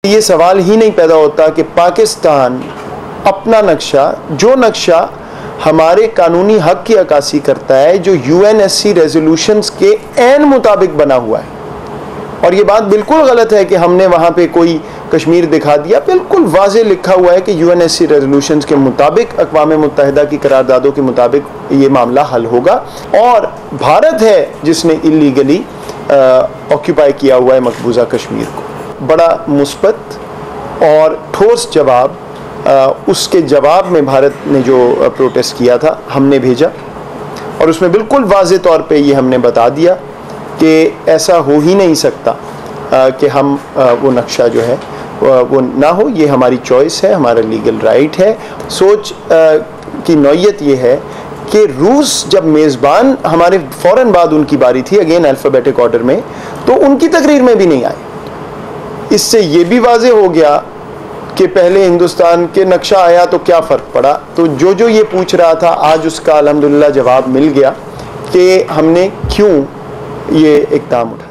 ये सवाल ही नहीं पैदा होता कि पाकिस्तान अपना नक्शा, जो नक्शा हमारे कानूनी हक की अक्कासी करता है, जो यूएनएससी रेजोल्यूशंस के ऐन मुताबिक बना हुआ है। और ये बात बिल्कुल गलत है कि हमने वहाँ पे कोई कश्मीर दिखा दिया। बिल्कुल वाज़े लिखा हुआ है कि यूएनएससी रेजोल्यूशंस के मुताबिक, अक़वाम मुत्तहिदा की करारदादों के मुताबिक ये मामला हल होगा। और भारत है जिसने इलीगली ऑक्यूपाई किया हुआ है मकबूजा कश्मीर को। बड़ा मुस्बत और ठोस जवाब, उसके जवाब में भारत ने जो प्रोटेस्ट किया था हमने भेजा, और उसमें बिल्कुल वाज़े तौर पे ये हमने बता दिया कि ऐसा हो ही नहीं सकता कि हम वो नक्शा जो है वो ना हो। ये हमारी चॉइस है, हमारा लीगल राइट है। सोच की नौयत ये है कि रूस जब मेज़बान, हमारे फ़ौरन बाद उनकी बारी थी अगेन अल्फ़ाबेटिक ऑर्डर में, तो उनकी तकरीर में भी नहीं आए। इससे ये भी वाज़े हो गया कि पहले हिंदुस्तान के नक्शा आया तो क्या फ़र्क पड़ा। तो जो ये पूछ रहा था आज उसका अल्हम्दुलिल्लाह जवाब मिल गया कि हमने क्यों ये इक़दाम उठाया।